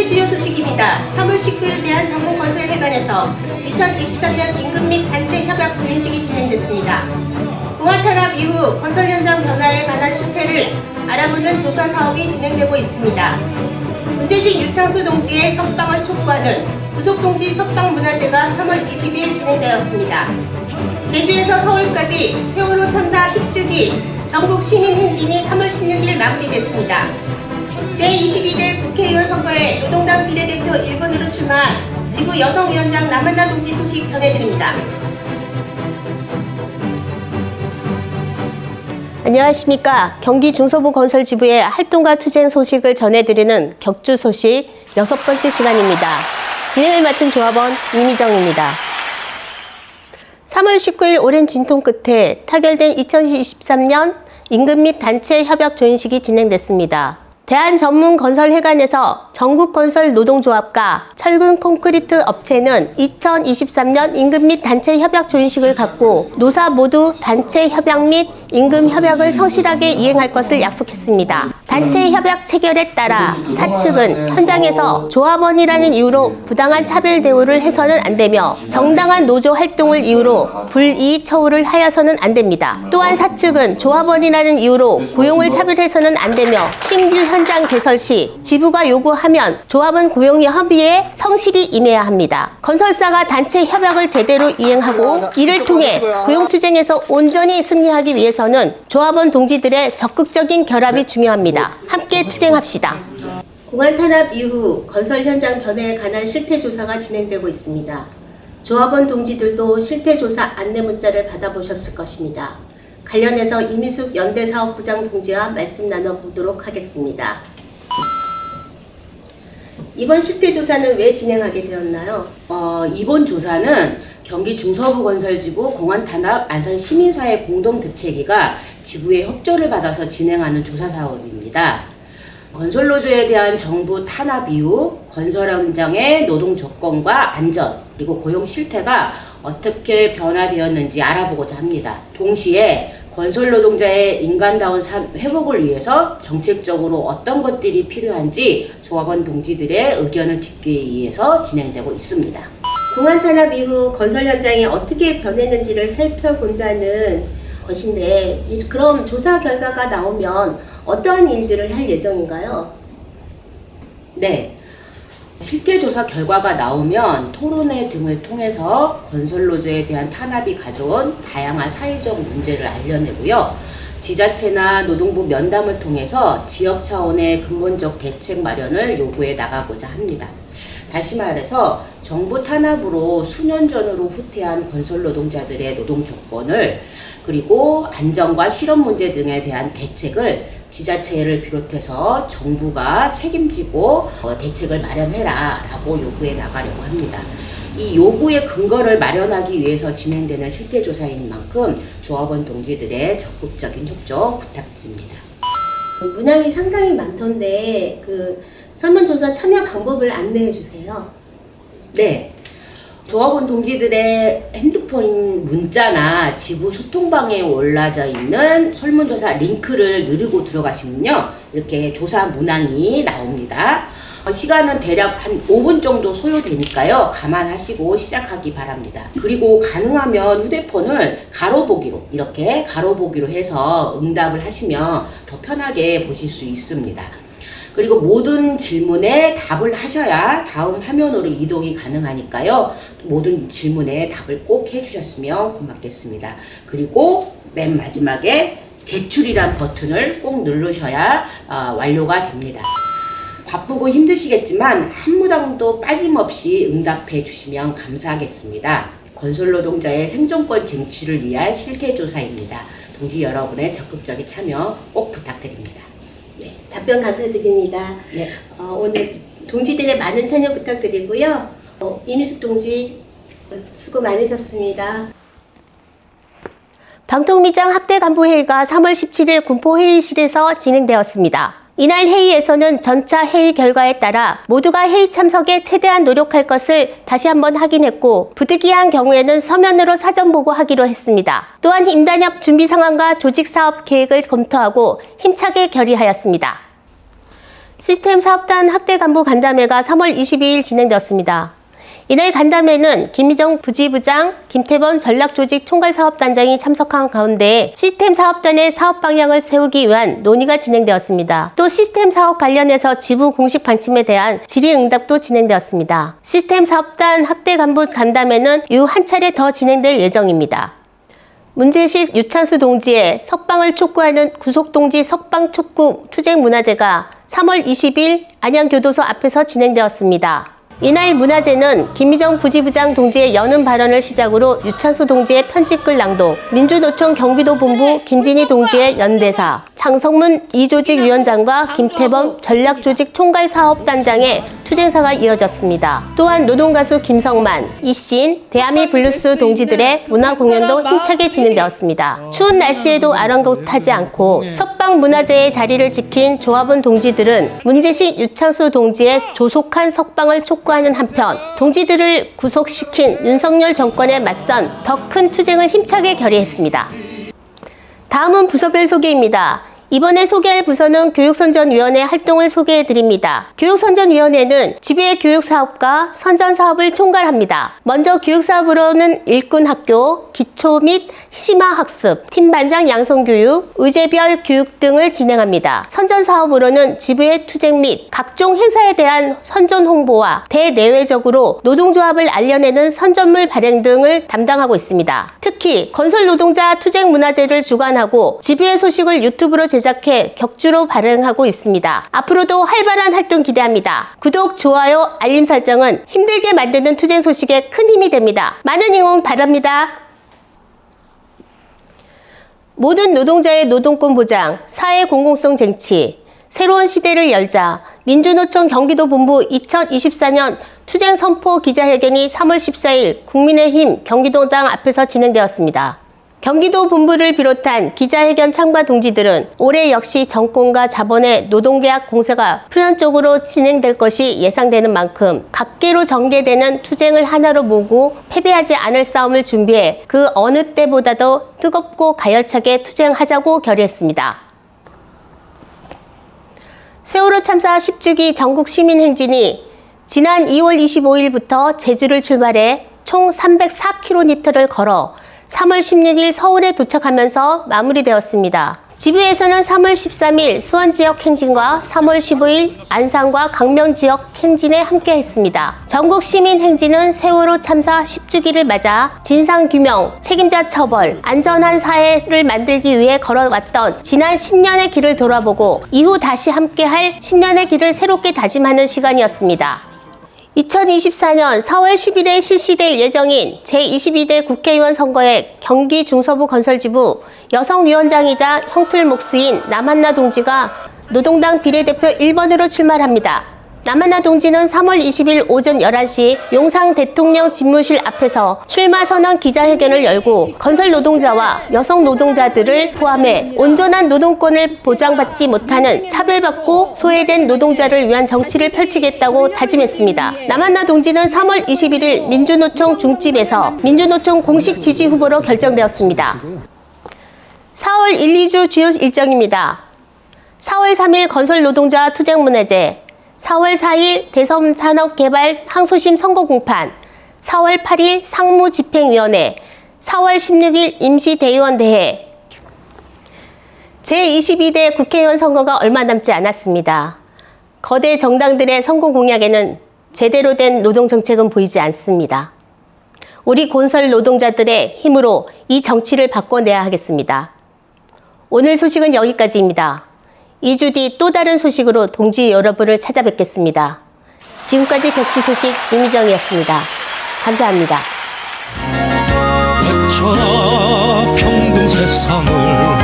오늘의 주요 소식입니다. 3월 19일 대한정부건설회관에서 2023년 임금 및 단체 협약 조인식이 진행됐습니다. 공안 탄압 이후 건설 현장 변화에 관한 실태를 알아보는 조사 사업이 진행되고 있습니다. 문제식 유창수 동지의 석방을 촉구하는 구속동지 석방문화제가 3월 20일 진행되었습니다. 제주에서 서울까지 세월호 참사 10주기 전국 시민 행진이 3월 16일 마무리됐습니다. 제22대 국회의원 선거에 노동당 비례대표 1번으로 출마한 지구 여성위원장 남한나 동지 소식 전해드립니다. 안녕하십니까. 경기 중서부 건설지부의 활동가 투쟁 소식을 전해드리는 격주 소식 6번째 시간입니다. 진행을 맡은 조합원 이미정입니다. 3월 19일 오랜 진통 끝에 타결된 2023년 임금 및 단체 협약 조인식이 진행됐습니다. 대한전문건설회관에서 전국건설노동조합과 철근 콘크리트 업체는 2023년 임금 및 단체 협약 조인식을 갖고 노사 모두 단체 협약 및 임금 협약을 성실하게 이행할 것을 약속했습니다. 단체 협약 체결에 따라 사측은 현장에서 조합원이라는 이유로 부당한 차별 대우를 해서는 안 되며 정당한 노조 활동을 이유로 불이익 처우를 하여서는 안 됩니다. 또한 사측은 조합원이라는 이유로 고용을 차별해서는 안 되며 신규 현장 개설 시 지부가 요구하면 조합원 고용 협의에 성실히 임해야 합니다. 건설사가 단체 협약을 제대로 이행하고 이를 통해 고용투쟁에서 온전히 승리하기 위해서는 조합원 동지들의 적극적인 결합이 중요합니다. 함께 투쟁합시다. 공안 탄압 이후 건설 현장 변화에 관한 실태조사가 진행되고 있습니다. 조합원 동지들도 실태조사 안내 문자를 받아보셨을 것입니다. 관련해서 이미숙 연대사업부장 동지와 말씀 나눠보도록 하겠습니다. 이번 실태조사는 왜 진행하게 되었나요? 이번 조사는 경기 중서부건설지부 공안탄압 안산시민사회 공동대책위가 지부의 협조를 받아서 진행하는 조사 사업입니다. 건설노조에 대한 정부 탄압 이후 건설 현장의 노동 조건과 안전 그리고 고용 실태가 어떻게 변화되었는지 알아보고자 합니다. 동시에 건설 노동자의 인간다운 삶 회복을 위해서 정책적으로 어떤 것들이 필요한지 조합원 동지들의 의견을 듣기 위해서 진행되고 있습니다. 공안 탄압 이후 건설 현장이 어떻게 변했는지를 살펴본다는 것인데, 그럼 조사 결과가 나오면 어떠한 일들을 할 예정인가요? 네. 실태조사 결과가 나오면 토론회 등을 통해서 건설노조에 대한 탄압이 가져온 다양한 사회적 문제를 알려내고요. 지자체나 노동부 면담을 통해서 지역 차원의 근본적 대책 마련을 요구해 나가고자 합니다. 다시 말해서 정부 탄압으로 수년 전으로 후퇴한 건설노동자들의 노동 조건을 그리고 안전과 실업 문제 등에 대한 대책을 지자체를 비롯해서 정부가 책임지고 대책을 마련해라 라고 요구해 나가려고 합니다. 이 요구의 근거를 마련하기 위해서 진행되는 실태조사인 만큼 조합원 동지들의 적극적인 협조 부탁드립니다. 문항이 상당히 많던데 설문조사 참여 방법을 안내해 주세요. 네. 조합원 동지들의 핸드폰 문자나 지부 소통방에 올라져 있는 설문조사 링크를 누르고 들어가시면요. 이렇게 조사 문항이 나옵니다. 시간은 대략 한 5분 정도 소요되니까요. 감안하시고 시작하기 바랍니다. 그리고 가능하면 휴대폰을 가로보기로 이렇게 가로보기로 해서 응답을 하시면 더 편하게 보실 수 있습니다. 그리고 모든 질문에 답을 하셔야 다음 화면으로 이동이 가능하니까요. 모든 질문에 답을 꼭 해주셨으면 고맙겠습니다. 그리고 맨 마지막에 제출이란 버튼을 꼭 누르셔야 완료가 됩니다. 바쁘고 힘드시겠지만 한 무당도 빠짐없이 응답해 주시면 감사하겠습니다. 건설노동자의 생존권 쟁취를 위한 실태조사입니다. 동지 여러분의 적극적인 참여 꼭 부탁드립니다. 네, 답변 감사드립니다. 네. 오늘 동지들의 많은 참여 부탁드리고요. 이미숙 동지 수고 많으셨습니다. 방통위장 학대간부회의가 3월 17일 군포회의실에서 진행되었습니다. 이날 회의에서는 전차 회의 결과에 따라 모두가 회의 참석에 최대한 노력할 것을 다시 한번 확인했고 부득이한 경우에는 서면으로 사전 보고하기로 했습니다. 또한 임단협 준비 상황과 조직 사업 계획을 검토하고 힘차게 결의하였습니다. 시스템 사업단 학대 간부 간담회가 3월 22일 진행되었습니다. 이날 간담회는 김희정 부지부장, 김태범 전략조직총괄사업단장이 참석한 가운데 시스템 사업단의 사업 방향을 세우기 위한 논의가 진행되었습니다. 또 시스템 사업 관련해서 지부 공식 방침에 대한 질의응답도 진행되었습니다. 시스템 사업단 학대 간부 간담회는 이후 한 차례 더 진행될 예정입니다. 문제식 유찬수 동지의 석방을 촉구하는 구속동지 석방촉구 투쟁문화제가 3월 20일 안양교도소 앞에서 진행되었습니다. 이날 문화제는 김희정 부지부장 동지의 여는 발언을 시작으로 유찬수 동지의 편집글 낭독, 민주노총 경기도본부 김진희 동지의 연대사, 장성문 이조직위원장과 김태범 전략조직총괄사업단장의 투쟁사가 이어졌습니다. 또한 노동가수 김성만, 이신, 대한미 블루스 동지들의 문화공연도 힘차게 진행되었습니다. 추운 날씨에도 아랑곳하지 않고 석방 문화제의 자리를 지킨 조합원 동지들은 문제식 유찬수 동지의 조속한 석방을 촉구하는 한편 동지들을 구속시킨 윤석열 정권에 맞선 더 큰 투쟁을 힘차게 결의했습니다. 다음은 부서별 소개입니다. 이번에 소개할 부서는 교육선전위원회 활동을 소개해드립니다. 교육선전위원회는 지부의 교육사업과 선전사업을 총괄합니다. 먼저 교육사업으로는 일꾼학교, 기초 및 심화학습, 팀반장 양성교육, 의제별 교육 등을 진행합니다. 선전사업으로는 지부의 투쟁 및 각종 행사에 대한 선전 홍보와 대내외적으로 노동조합을 알려내는 선전물 발행 등을 담당하고 있습니다. 특히 건설노동자 투쟁문화제를 주관하고 지부의 소식을 유튜브로 제작해 격주로 발행하고 있습니다. 앞으로도 활발한 활동 기대합니다. 구독, 좋아요, 알림 설정은 힘들게 만드는 투쟁 소식에 큰 힘이 됩니다. 많은 응원 바랍니다. 모든 노동자의 노동권 보장, 사회 공공성 쟁취, 새로운 시대를 열자, 민주노총 경기도본부 2024년 투쟁 선포 기자회견이 3월 14일 국민의힘 경기도당 앞에서 진행되었습니다. 경기도 본부를 비롯한 기자회견 참가 동지들은 올해 역시 정권과 자본의 노동계약 공세가 필연적으로 진행될 것이 예상되는 만큼 각계로 전개되는 투쟁을 하나로 모으고 패배하지 않을 싸움을 준비해 그 어느 때보다도 뜨겁고 가열차게 투쟁하자고 결의했습니다. 세월호 참사 10주기 전국 시민행진이 지난 2월 25일부터 제주를 출발해 총 304km를 걸어 3월 16일 서울에 도착하면서 마무리되었습니다. 지부에서는 3월 13일 수원 지역 행진과 3월 15일 안산과 강명 지역 행진에 함께 했습니다. 전국 시민 행진은 세월호 참사 10주기를 맞아 진상규명, 책임자 처벌, 안전한 사회를 만들기 위해 걸어왔던 지난 10년의 길을 돌아보고 이후 다시 함께할 10년의 길을 새롭게 다짐하는 시간이었습니다. 2024년 4월 10일에 실시될 예정인 제22대 국회의원 선거에 경기 중서부 건설지부 여성위원장이자 형틀 목수인 남한나 동지가 노동당 비례대표 1번으로 출마합니다. 남한나 동지는 3월 20일 오전 11시 용상 대통령 집무실 앞에서 출마 선언 기자회견을 열고 건설 노동자와 여성 노동자들을 포함해 온전한 노동권을 보장받지 못하는 차별받고 소외된 노동자를 위한 정치를 펼치겠다고 다짐했습니다. 남한나 동지는 3월 21일 민주노총 중집에서 민주노총 공식 지지 후보로 결정되었습니다. 4월 1, 2주 주요 일정입니다. 4월 3일 건설노동자 투쟁문화제, 4월 4일 대섬산업개발 항소심 선거공판, 4월 8일 상무집행위원회, 4월 16일 임시대의원대회. 제22대 국회의원 선거가 얼마 남지 않았습니다. 거대 정당들의 선거 공약에는 제대로 된 노동정책은 보이지 않습니다. 우리 건설 노동자들의 힘으로 이 정치를 바꿔내야 하겠습니다. 오늘 소식은 여기까지입니다. 2주 뒤 또 다른 소식으로 동지 여러분을 찾아뵙겠습니다. 지금까지 격주 소식 임희정이었습니다. 감사합니다. 어쩌나 평등 세상을